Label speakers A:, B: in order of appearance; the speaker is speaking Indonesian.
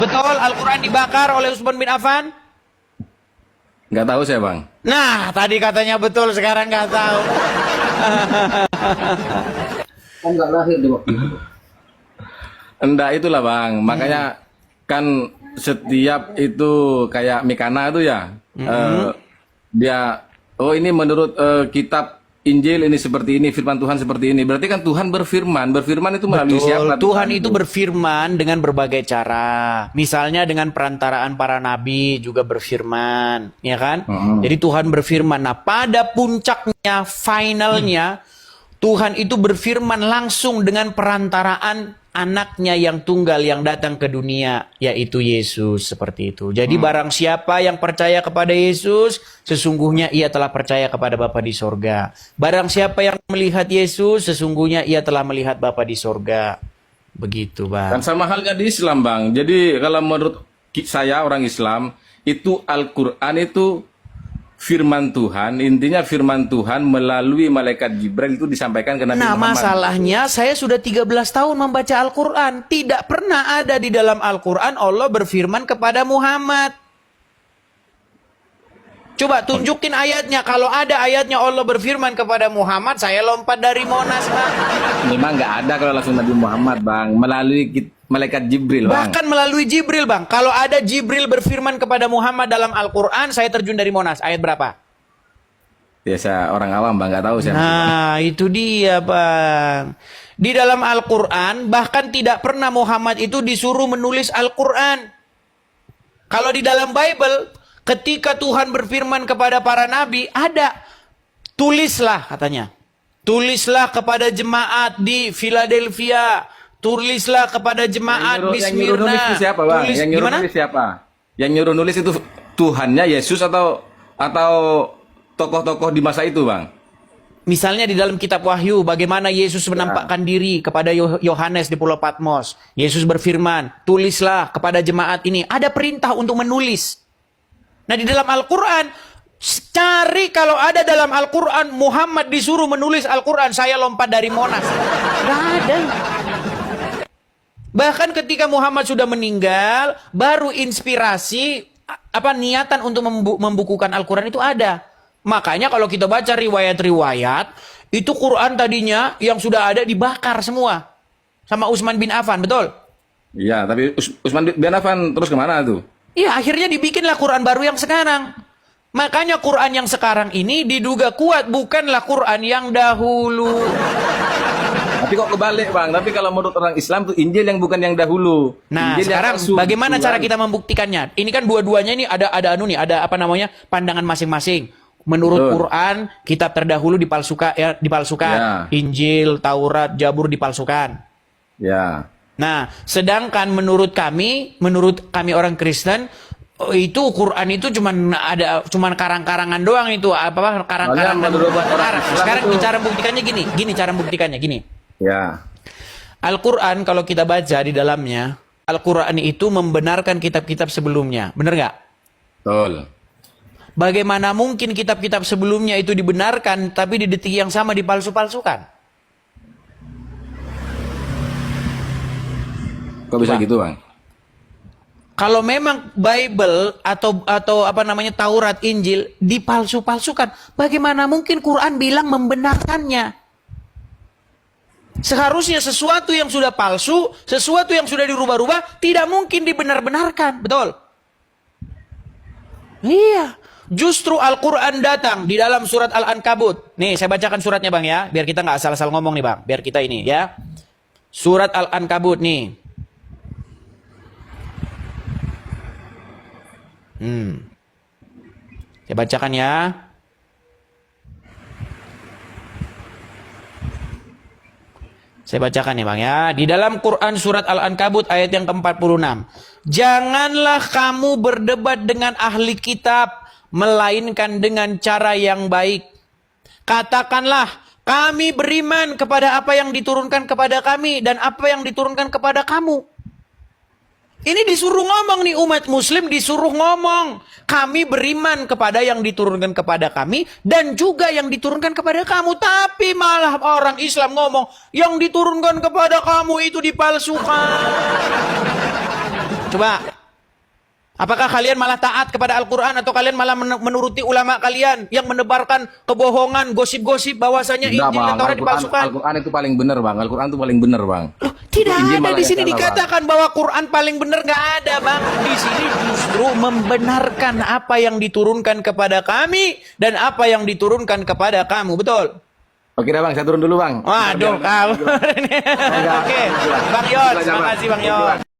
A: Betul Al-Quran dibakar oleh Utsman bin Affan?
B: Nggak tahu saya, Bang.
A: Nah, tadi katanya betul, sekarang nggak tahu.
C: Kan nggak lahir di waktu itu.
B: Enggak, itulah, Bang. Makanya kan setiap itu kayak Mikana itu ya, dia, oh ini menurut kitab Injil ini seperti ini, firman Tuhan seperti ini. Berarti kan Tuhan berfirman itu melalui
A: Betul.
B: siapa?
A: Tuhan itu berfirman dengan berbagai cara. Misalnya dengan perantaraan para nabi juga berfirman, ya kan? Jadi Tuhan berfirman. Nah, pada puncaknya, finalnya, Tuhan itu berfirman langsung dengan perantaraan anaknya yang tunggal yang datang ke dunia, yaitu Yesus, seperti itu. Jadi barang siapa yang percaya kepada Yesus, sesungguhnya ia telah percaya kepada Bapa di sorga. Barang siapa yang melihat Yesus, sesungguhnya ia telah melihat Bapa di sorga. Begitu, Bang.
B: Dan sama halnya di Islam, Bang. Jadi kalau menurut saya orang Islam, itu Al-Quran itu firman Tuhan, intinya firman Tuhan melalui malaikat Jibril itu disampaikan ke Nabi Muhammad.
A: Masalahnya saya sudah 13 tahun membaca Al-Quran. Tidak pernah ada di dalam Al-Quran Allah berfirman kepada Muhammad. Coba tunjukin ayatnya. Kalau ada ayatnya Allah berfirman kepada Muhammad, saya lompat dari Monas, Bang.
B: Memang nggak ada kalau langsung Nabi Muhammad, Bang. Melalui malaikat Jibril, Bang.
A: Bahkan melalui Jibril, Bang. Kalau ada Jibril berfirman kepada Muhammad dalam Al-Quran, saya terjun dari Monas. Ayat berapa?
B: Biasa orang awam, Bang, nggak tahu saya.
A: Nah, itu dia, Bang. Di dalam Al-Quran, bahkan tidak pernah Muhammad itu disuruh menulis Al-Quran. Kalau di dalam Bible, ketika Tuhan berfirman kepada para nabi, ada. Tulislah, katanya. Tulislah kepada jemaat di Philadelphia. Tulislah kepada jemaat di
B: Yang nyuruh nulis
A: Smyrna.
B: itu siapa, Bang?
A: Tulis,
B: Yang nyuruh
A: gimana?
B: nulis siapa? Yang nyuruh nulis itu Tuhannya, Yesus atau tokoh-tokoh di masa itu, Bang?
A: Misalnya di dalam kitab Wahyu, bagaimana Yesus menampakkan diri kepada Yohanes di Pulau Patmos. Yesus berfirman, tulislah kepada jemaat ini. Ada perintah untuk menulis. Nah, di dalam Al-Quran, cari kalau ada dalam Al-Quran, Muhammad disuruh menulis Al-Quran, saya lompat dari Monas. Gak ada. Bahkan ketika Muhammad sudah meninggal, baru inspirasi, niatan untuk membukukan Al-Quran itu ada. Makanya kalau kita baca riwayat-riwayat, itu Quran tadinya yang sudah ada dibakar semua. Sama Utsman bin Affan, betul?
B: Iya, tapi Utsman bin Affan terus kemana tuh?
A: Iya, akhirnya dibikinlah Quran baru yang sekarang. Makanya Quran yang sekarang ini diduga kuat, bukanlah Quran yang dahulu.
B: Tapi kok kebalik, Bang? Tapi kalau menurut orang Islam tuh Injil yang bukan yang dahulu.
A: Nah,
B: Injil
A: sekarang
B: yang palsu,
A: bagaimana
B: gitu,
A: cara
B: Bang.
A: kita membuktikannya? Ini kan dua-duanya ini ada pandangan masing-masing. Menurut
B: Betul.
A: Quran, kitab terdahulu dipalsukan.
B: Ya.
A: Injil, Taurat, Zabur dipalsukan.
B: Ya.
A: Nah, sedangkan menurut kami orang Kristen, itu Quran itu cuman karang-karangan doang itu, karang-karangan
B: menurut
A: buat
B: orang
A: orang.
B: Islam
A: Sekarang
B: itu-
A: cara membuktikannya gini.
B: Ya.
A: Al-Quran kalau kita baca di dalamnya, Al-Quran itu membenarkan kitab-kitab sebelumnya. Benar nggak?
B: Betul.
A: Bagaimana mungkin kitab-kitab sebelumnya itu dibenarkan, tapi di detik yang sama dipalsu-palsukan?
B: Kok bisa gitu, Bang?
A: Kalau memang Bible atau Taurat, Injil dipalsu-palsukan, bagaimana mungkin Quran bilang membenarkannya? Seharusnya sesuatu yang sudah palsu, sesuatu yang sudah dirubah-rubah, tidak mungkin dibenar-benarkan. Betul? Iya. Justru Al-Quran datang di dalam surat Al-Ankabut. Nih, saya bacakan suratnya, Bang, ya. Biar kita nggak asal-asal ngomong nih, Bang. Biar kita ini, ya. Surat Al-Ankabut, nih. Saya bacakan, ya. Saya bacakan nih, Bang, ya. Di dalam Quran surat Al-Ankabut ayat yang ke-46. Janganlah kamu berdebat dengan ahli kitab, melainkan dengan cara yang baik. Katakanlah, kami beriman kepada apa yang diturunkan kepada kami dan apa yang diturunkan kepada kamu. Ini disuruh ngomong nih, umat muslim disuruh ngomong. Kami beriman kepada yang diturunkan kepada kami dan juga yang diturunkan kepada kamu. Tapi malah orang Islam ngomong, yang diturunkan kepada kamu itu dipalsukan. Coba. Apakah kalian malah taat kepada Al-Quran atau kalian malah menuruti ulama kalian yang menebarkan kebohongan, gosip-gosip bahwasanya Injil dan Taurat dipalsukan?
B: Al-Quran itu paling benar, Bang. Al-Quran itu paling benar, Bang.
A: Loh, tidak
B: Injil
A: ada
B: malah
A: di sini
B: yang salah,
A: dikatakan bahwa Quran paling benar, nggak ada, Bang. Di sini justru membenarkan apa yang diturunkan kepada kami dan apa yang diturunkan kepada kamu, betul?
B: Oke dah, Bang, saya turun dulu, Bang.
A: Waduh, kamu. Oke, Bang Yon, terima kasih Bang Yon.